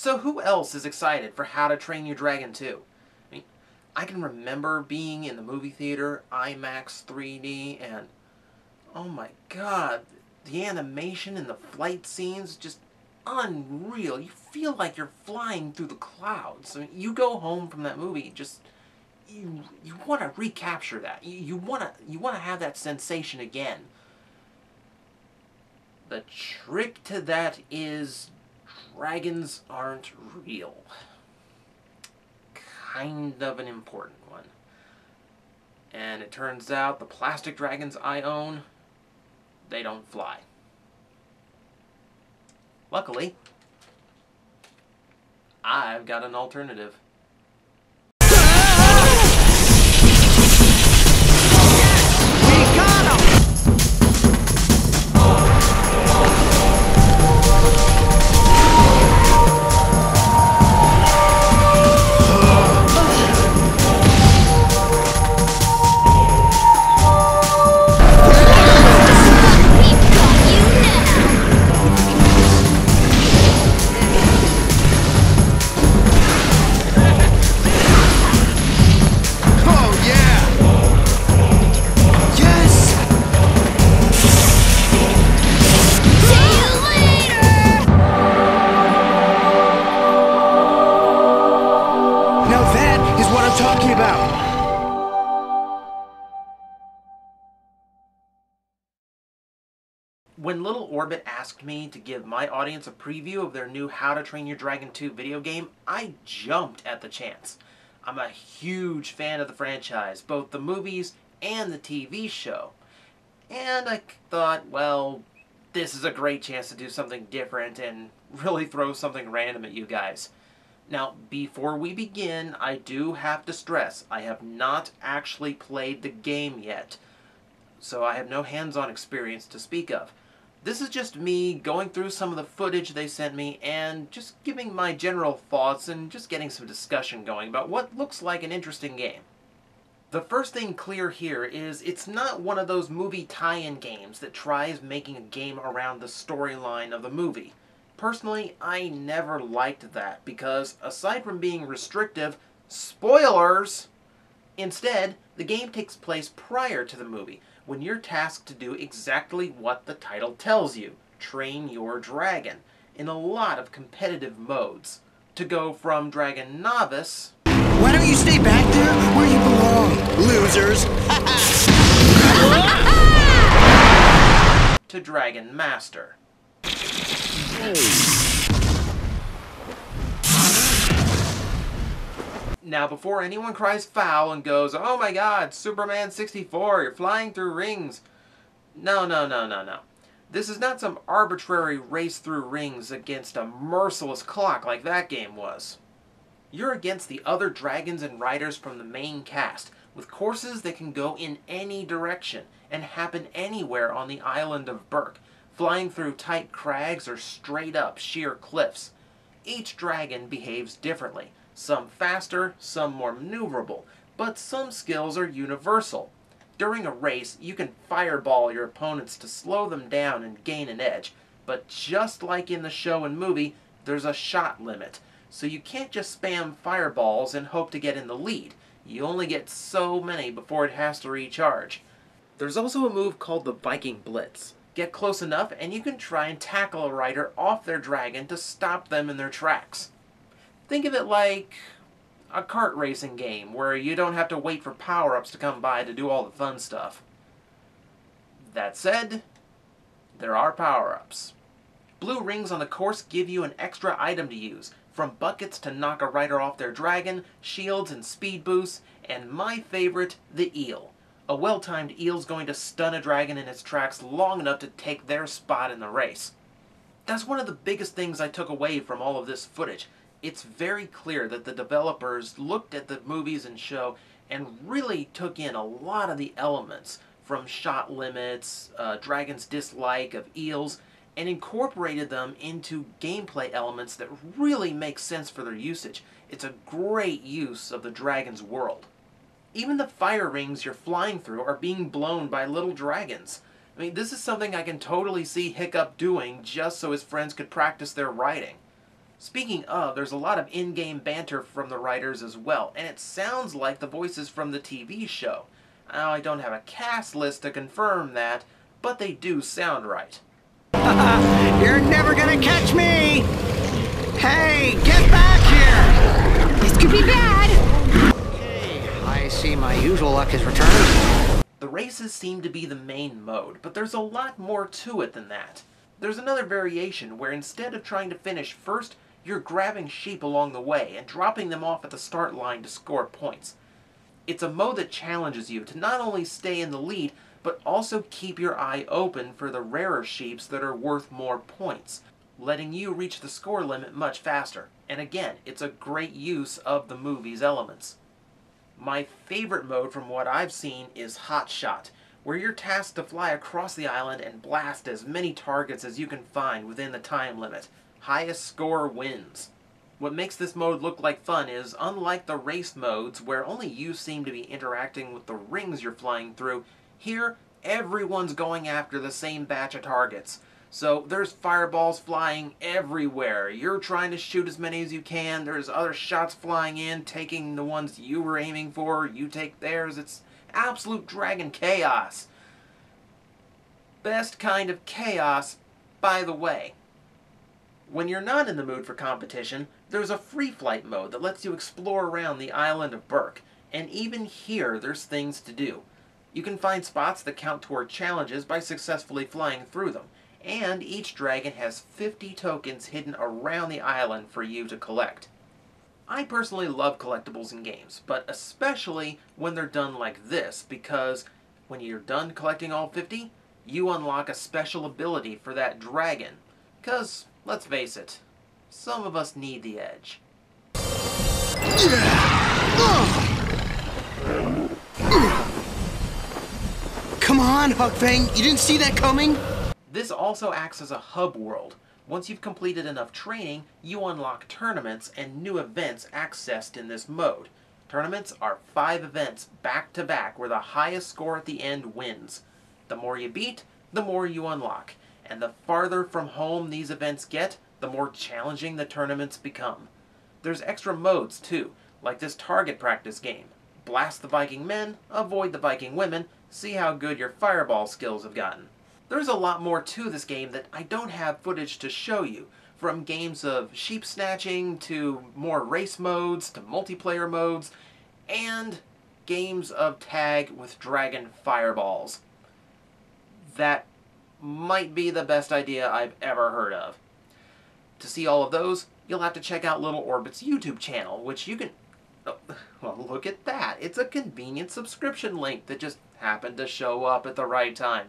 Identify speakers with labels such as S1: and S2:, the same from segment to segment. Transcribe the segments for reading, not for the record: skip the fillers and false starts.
S1: So who else is excited for How to Train Your Dragon 2? I mean, I can remember being in the movie theater, IMAX 3D, and oh my god, the animation and the flight scenes, just unreal. You feel like you're flying through the clouds. I mean, you go home from that movie, just you want to recapture that. You want to have that sensation again. The trick to that is dragons aren't real. Kind of an important one. And it turns out the plastic dragons I own, they don't fly. Luckily, I've got an alternative.
S2: Talking about.
S1: When Little Orbit asked me to give my audience a preview of their new How to Train Your Dragon 2 video game, I jumped at the chance. I'm a huge fan of the franchise, both the movies and the TV show. And I thought, well, this is a great chance to do something different and really throw something random at you guys. Now, before we begin, I do have to stress, I have not actually played the game yet, so I have no hands-on experience to speak of. This is just me going through some of the footage they sent me and just giving my general thoughts and just getting some discussion going about what looks like an interesting game. The first thing clear here is it's not one of those movie tie-in games that tries making a game around the storyline of the movie. Personally, I never liked that because, aside from being restrictive, spoilers! Instead, the game takes place prior to the movie, when you're tasked to do exactly what the title tells you, train your dragon, in a lot of competitive modes. To go from Dragon Novice...
S2: Why don't you stay back there where you belong, losers?
S1: to Dragon Master. Now, before anyone cries foul and goes, "Oh my god, Superman 64, you're flying through rings." No. This is not some arbitrary race through rings against a merciless clock like that game was. You're against the other dragons and riders from the main cast, with courses that can go in any direction and happen anywhere on the island of Berk, flying through tight crags or straight up sheer cliffs. Each dragon behaves differently, some faster, some more maneuverable, but some skills are universal. During a race, you can fireball your opponents to slow them down and gain an edge, but just like in the show and movie, there's a shot limit, so you can't just spam fireballs and hope to get in the lead. You only get so many before it has to recharge. There's also a move called the Viking Blitz. Get close enough and you can try and tackle a rider off their dragon to stop them in their tracks. Think of it like a kart racing game where you don't have to wait for power-ups to come by to do all the fun stuff. That said, there are power-ups. Blue rings on the course give you an extra item to use, from buckets to knock a rider off their dragon, shields and speed boosts, and my favorite, the eel. A well-timed eel's going to stun a dragon in its tracks long enough to take their spot in the race. That's one of the biggest things I took away from all of this footage. It's very clear that the developers looked at the movies and show and really took in a lot of the elements from shot limits, dragons' dislike of eels, and incorporated them into gameplay elements that really make sense for their usage. It's a great use of the dragon's world. Even the fire rings you're flying through are being blown by little dragons. I mean, this is something I can totally see Hiccup doing just so his friends could practice their riding. Speaking of, there's a lot of in-game banter from the writers as well, and it sounds like the voices from the TV show. Now, I don't have a cast list to confirm that, but they do sound right.
S2: You're never gonna catch me! Hey, get back here!
S3: This could be bad!
S2: Okay, I see my usual luck has returned.
S1: The races seem to be the main mode, but there's a lot more to it than that. There's another variation where instead of trying to finish first, you're grabbing sheep along the way and dropping them off at the start line to score points. It's a mode that challenges you to not only stay in the lead, but also keep your eye open for the rarer sheeps that are worth more points, letting you reach the score limit much faster. And again, it's a great use of the movie's elements. My favorite mode from what I've seen is Hot Shot, where you're tasked to fly across the island and blast as many targets as you can find within the time limit. Highest score wins. What makes this mode look like fun is, unlike the race modes where only you seem to be interacting with the rings you're flying through, here everyone's going after the same batch of targets. So there's fireballs flying everywhere. You're trying to shoot as many as you can. There's other shots flying in, taking the ones you were aiming for. You take theirs. It's absolute dragon chaos. Best kind of chaos, by the way. When you're not in the mood for competition, there's a free flight mode that lets you explore around the island of Berk, and even here there's things to do. You can find spots that count toward challenges by successfully flying through them, and each dragon has 50 tokens hidden around the island for you to collect. I personally love collectibles in games, but especially when they're done like this, because when you're done collecting all 50, you unlock a special ability for that dragon. Because, let's face it, some of us need the edge.
S2: Come on, Huckfang, you didn't see that coming?
S1: This also acts as a hub world. Once you've completed enough training, you unlock tournaments and new events accessed in this mode. Tournaments are 5 events back-to-back where the highest score at the end wins. The more you beat, the more you unlock. And the farther from home these events get, the more challenging the tournaments become. There's extra modes too, like this target practice game. Blast the Viking men, avoid the Viking women, see how good your fireball skills have gotten. There's a lot more to this game that I don't have footage to show you, from games of sheep snatching to more race modes to multiplayer modes, and games of tag with dragon fireballs. That might be the best idea I've ever heard of. To see all of those, you'll have to check out Little Orbit's YouTube channel, which you can... Oh, well, look at that. It's a convenient subscription link that just happened to show up at the right time.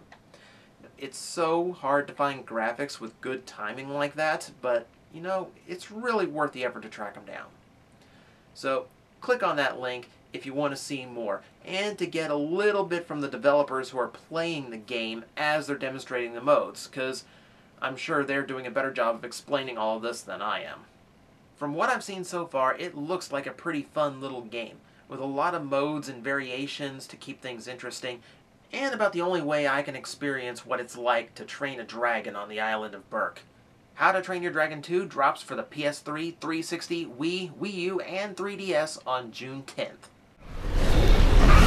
S1: It's so hard to find graphics with good timing like that, but, you know, it's really worth the effort to track them down. So, click on that link if you want to see more, and to get a little bit from the developers who are playing the game as they're demonstrating the modes, because I'm sure they're doing a better job of explaining all of this than I am. From what I've seen so far, it looks like a pretty fun little game, with a lot of modes and variations to keep things interesting, and about the only way I can experience what it's like to train a dragon on the island of Berk. How to Train Your Dragon 2 drops for the PS3, 360, Wii, Wii U, and 3DS on June 10th.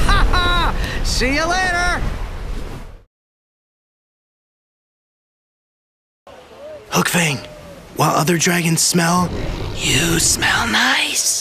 S2: Ha ha! See you later! Huckfang, while other dragons smell, you smell nice.